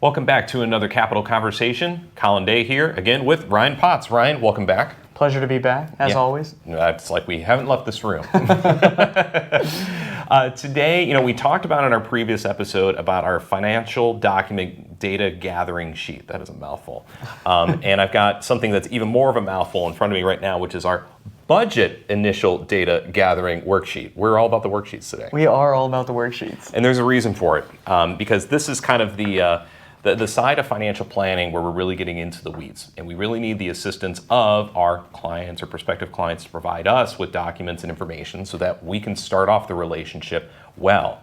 Welcome back to another Capital Conversation. Colin Day here, again with Ryan Potts. Ryan, welcome back. Pleasure to be back, as always. It's like we haven't left this room. Today, we talked about in our previous episode about our financial document data gathering sheet. That is a mouthful. And I've got something that's even more of a mouthful in front of me right now, which is our budget initial data gathering worksheet. We're all about the worksheets today. We are all about the worksheets. And there's a reason for it, because this is kind of the side of financial planning where we're really getting into the weeds, and we really need the assistance of our clients or prospective clients to provide us with documents and information so that we can start off the relationship well.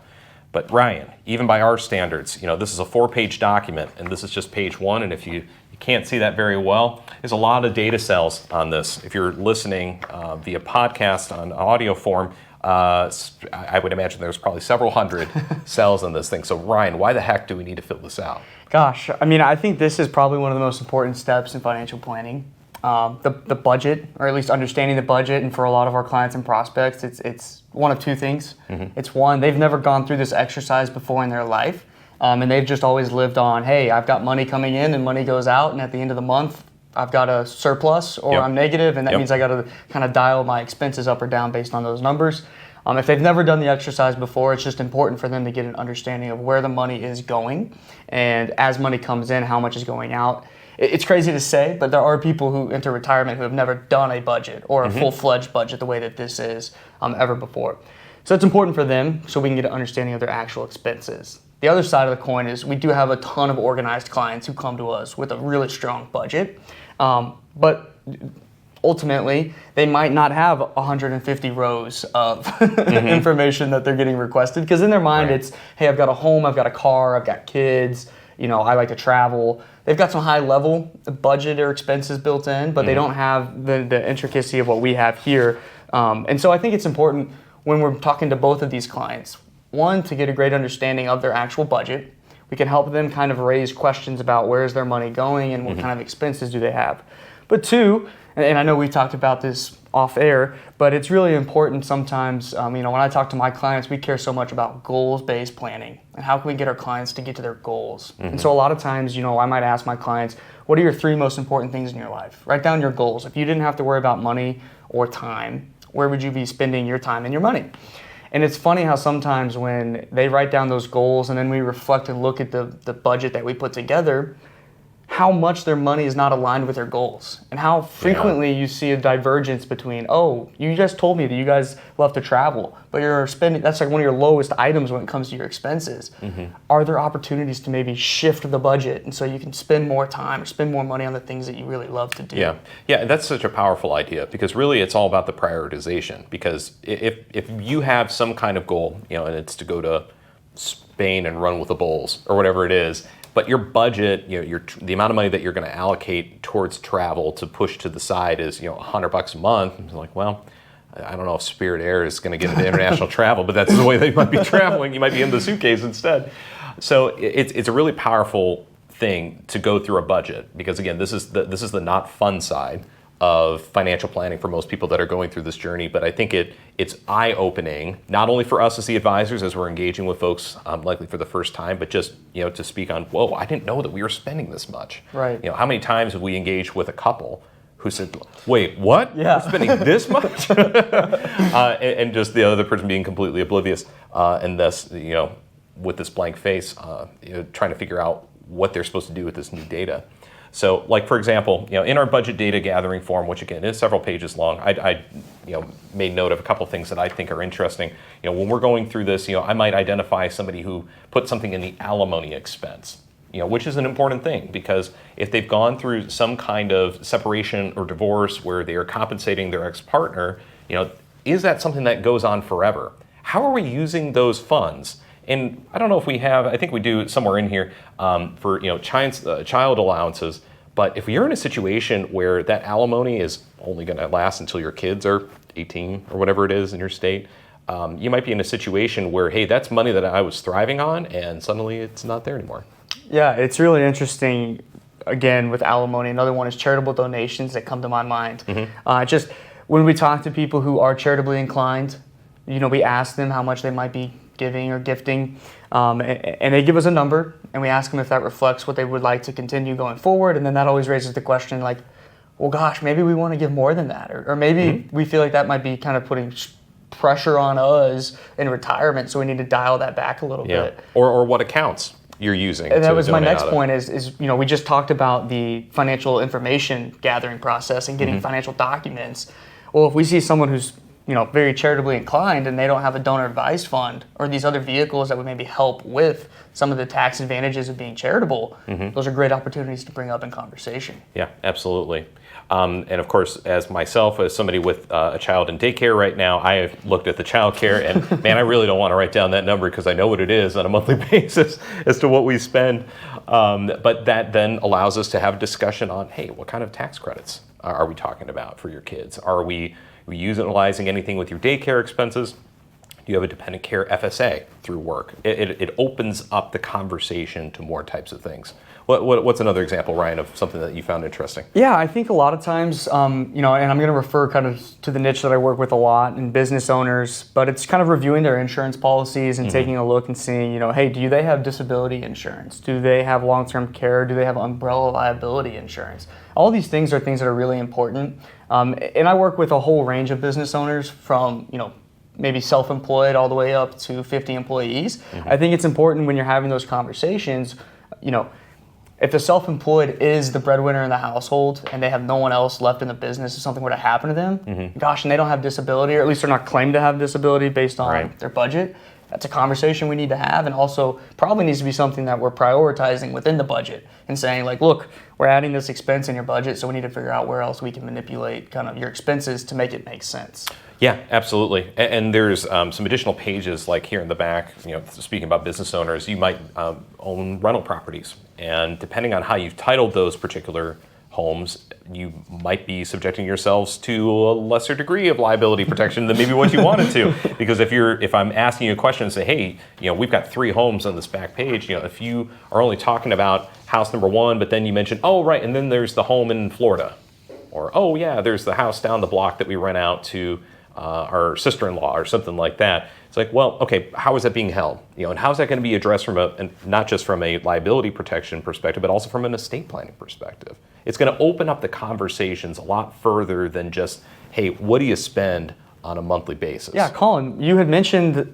But Ryan, even by our standards, this is a 4-page document, and this is just page 1, and if you can't see that very well, there's a lot of data cells on this. If you're listening via podcast on audio form, I would imagine there's probably several hundred cells in this thing. So Ryan, why the heck do we need to fill this out? Gosh, I think this is probably one of the most important steps in financial planning. The budget, or at least understanding the budget, and for a lot of our clients and prospects, it's one of two things. Mm-hmm. It's one, they've never gone through this exercise before in their life, and they've just always lived on, hey, I've got money coming in and money goes out, and at the end of the month, I've got a surplus or I'm negative, and that means I got to kind of dial my expenses up or down based on those numbers. If they've never done the exercise before, it's just important for them to get an understanding of where the money is going, and as money comes in, how much is going out. It's crazy to say, but there are people who enter retirement who have never done a budget or a full-fledged budget the way that this is ever before. So it's important for them so we can get an understanding of their actual expenses. The other side of the coin is we do have a ton of organized clients who come to us with a really strong budget, but ultimately, they might not have 150 rows of information that they're getting requested, because in their mind it's, hey, I've got a home, I've got a car, I've got kids, I like to travel. They've got some high level budget or expenses built in, but they don't have the intricacy of what we have here. And so I think it's important when we're talking to both of these clients, one, to get a great understanding of their actual budget. We can help them kind of raise questions about where is their money going and what kind of expenses do they have. But two, and I know we talked about this off air, but it's really important sometimes, when I talk to my clients, we care so much about goals-based planning and how can we get our clients to get to their goals. And so a lot of times, I might ask my clients, what are your 3 most important things in your life? Write down your goals. If you didn't have to worry about money or time, where would you be spending your time and your money? And it's funny how sometimes when they write down those goals and then we reflect and look at the budget that we put together, how much their money is not aligned with their goals, and how frequently you see a divergence between, oh, you just told me that you guys love to travel, but you're spending, that's like one of your lowest items when it comes to your expenses. Are there opportunities to maybe shift the budget and so you can spend more time or spend more money on the things that you really love to do? Yeah, that's such a powerful idea, because really it's all about the prioritization. Because if you have some kind of goal, and it's to go to Spain and run with the bulls or whatever it is, but your budget, the amount of money that you're going to allocate towards travel to push to the side is, $100 a month. It's like, well, I don't know if Spirit Air is going to get into international travel, but that's the way they might be traveling. You might be in the suitcase instead. So it's a really powerful thing to go through a budget, because again, this is the not fun side of financial planning for most people that are going through this journey. But I think it's eye-opening, not only for us as the advisors as we're engaging with folks likely for the first time, but just to speak on, whoa, I didn't know that we were spending this much. Right. How many times have we engaged with a couple who said, wait, what? Yeah. We're spending this much? and just the other person being completely oblivious, and thus, with this blank face, trying to figure out what they're supposed to do with this new data. So, like for example, in our budget data gathering form, which again is several pages long, I made note of a couple things that I think are interesting. When we're going through this, I might identify somebody who put something in the alimony expense, which is an important thing, because if they've gone through some kind of separation or divorce where they are compensating their ex-partner, is that something that goes on forever? How are we using those funds? And I don't know if we have, I think we do somewhere in here for child allowances. But if you're in a situation where that alimony is only going to last until your kids are 18 or whatever it is in your state, you might be in a situation where, hey, that's money that I was thriving on, and suddenly it's not there anymore. Yeah, it's really interesting. Again, with alimony, another one is charitable donations that come to my mind. Just when we talk to people who are charitably inclined, we ask them how much they might be giving or gifting, and they give us a number, and we ask them if that reflects what they would like to continue going forward, and then that always raises the question like, well, gosh, maybe we want to give more than that, or maybe we feel like that might be kind of putting pressure on us in retirement, so we need to dial that back a little bit. Or what accounts you're using. And that was my next point is, we just talked about the financial information gathering process and getting financial documents. Well, if we see someone who's, very charitably inclined and they don't have a donor advised fund or these other vehicles that would maybe help with some of the tax advantages of being charitable, those are great opportunities to bring up in conversation. Yeah, absolutely. And of course, as myself, as somebody with a child in daycare right now, I have looked at the child care and man, I really don't want to write down that number because I know what it is on a monthly basis as to what we spend. But that then allows us to have a discussion on, hey, what kind of tax credits are we talking about for your kids? Are we utilizing anything with your daycare expenses? Do you have a dependent care FSA through work? It opens up the conversation to more types of things. What's another example, Ryan, of something that you found interesting? Yeah, I think a lot of times, and I'm going to refer kind of to the niche that I work with a lot in business owners, but it's kind of reviewing their insurance policies and taking a look and seeing, hey, do they have disability insurance? Do they have long-term care? Do they have umbrella liability insurance? All these things are things that are really important. And I work with a whole range of business owners from, maybe self-employed all the way up to 50 employees. I think it's important when you're having those conversations, if the self-employed is the breadwinner in the household and they have no one else left in the business if something were to happen to them, gosh, and they don't have disability, or at least they're not claimed to have disability based on their budget, that's a conversation we need to have, and also probably needs to be something that we're prioritizing within the budget and saying like, look, we're adding this expense in your budget, so we need to figure out where else we can manipulate kind of your expenses to make it make sense. Yeah, absolutely. And there's some additional pages like here in the back, speaking about business owners, you might own rental properties. And depending on how you've titled those particular homes, you might be subjecting yourselves to a lesser degree of liability protection than maybe what you wanted to. Because if I'm asking you a question and say, hey, we've got 3 homes on this back page, if you are only talking about house number 1, but then you mention, oh, right, and then there's the home in Florida. Or, oh, yeah, there's the house down the block that we rent out to our sister-in-law or something like that. It's like, well, okay, how is that being held? And how is that going to be addressed from not just from a liability protection perspective, but also from an estate planning perspective? It's going to open up the conversations a lot further than just, hey, what do you spend on a monthly basis? Yeah, Colin, you had mentioned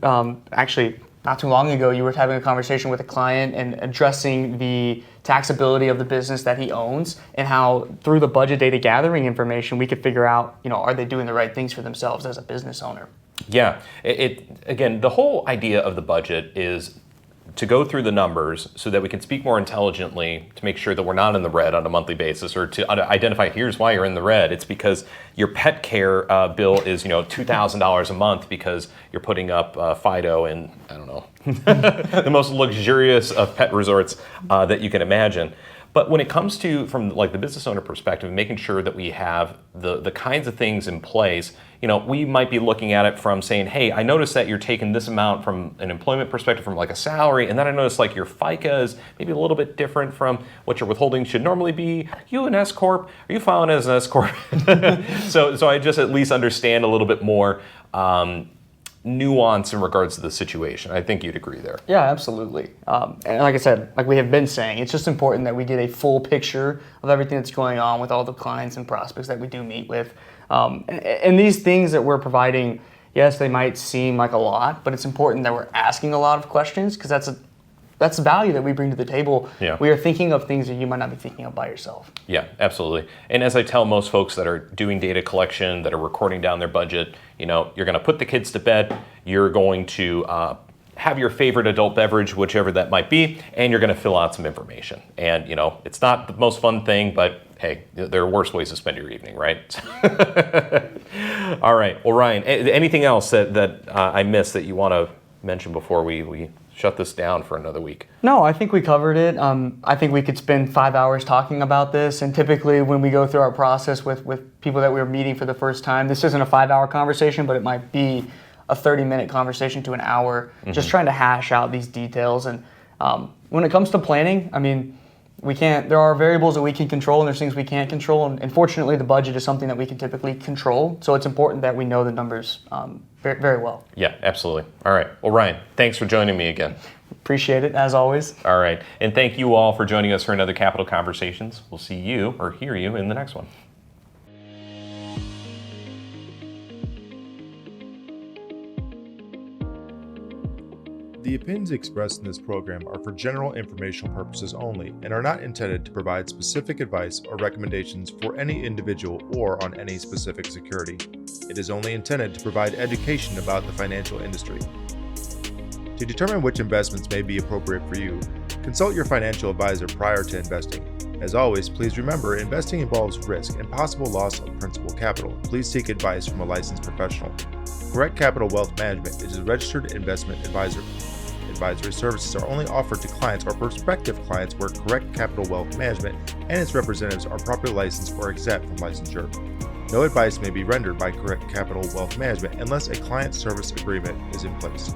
actually not too long ago, you were having a conversation with a client and addressing the taxability of the business that he owns and how through the budget data gathering information, we could figure out, are they doing the right things for themselves as a business owner? Yeah, again, the whole idea of the budget is to go through the numbers so that we can speak more intelligently to make sure that we're not in the red on a monthly basis, or to identify here's why you're in the red. It's because your pet care bill is $2,000 a month because you're putting up Fido in, I don't know, the most luxurious of pet resorts that you can imagine. But when it comes to, from like the business owner perspective, making sure that we have the kinds of things in place, we might be looking at it from saying, hey, I noticed that you're taking this amount from an employment perspective, from like a salary, and then I noticed like your FICA is maybe a little bit different from what your withholding should normally be. Are you an S Corp? Are you filing as an S Corp? So I just at least understand a little bit more nuance in regards to the situation. I think you'd agree there. Yeah, absolutely. And like I said, like we have been saying, it's just important that we get a full picture of everything that's going on with all the clients and prospects that we do meet with. And these things that we're providing, yes, they might seem like a lot, but it's important that we're asking a lot of questions because that's the value that we bring to the table. Yeah. We are thinking of things that you might not be thinking of by yourself. Yeah, absolutely. And as I tell most folks that are doing data collection, that are recording down their budget, you're going to put the kids to bed, you're going to have your favorite adult beverage, whichever that might be, and you're going to fill out some information. And, it's not the most fun thing, but hey, there are worse ways to spend your evening, right? All right. Well, Ryan, anything else that I missed that you want to mention before we shut this down for another week? No, I think we covered it. I think we could spend 5 hours talking about this. And typically when we go through our process with people that we're meeting for the first time, this isn't a 5-hour conversation, but it might be a 30-minute conversation to an hour, just trying to hash out these details. And when it comes to planning, There are variables that we can control and there's things we can't control. And fortunately, the budget is something that we can typically control. So it's important that we know the numbers very, very well. Yeah, absolutely. All right. Well, Ryan, thanks for joining me again. Appreciate it, as always. All right. And thank you all for joining us for another Capital Conversations. We'll see you or hear you in the next one. The opinions expressed in this program are for general informational purposes only and are not intended to provide specific advice or recommendations for any individual or on any specific security. It is only intended to provide education about the financial industry. To determine which investments may be appropriate for you, consult your financial advisor prior to investing. As always, please remember investing involves risk and possible loss of principal capital. Please seek advice from a licensed professional. Correct Capital Wealth Management is a registered investment advisor. Advisory services are only offered to clients or prospective clients where Correct Capital Wealth Management and its representatives are properly licensed or exempt from licensure. No advice may be rendered by Correct Capital Wealth Management unless a client service agreement is in place.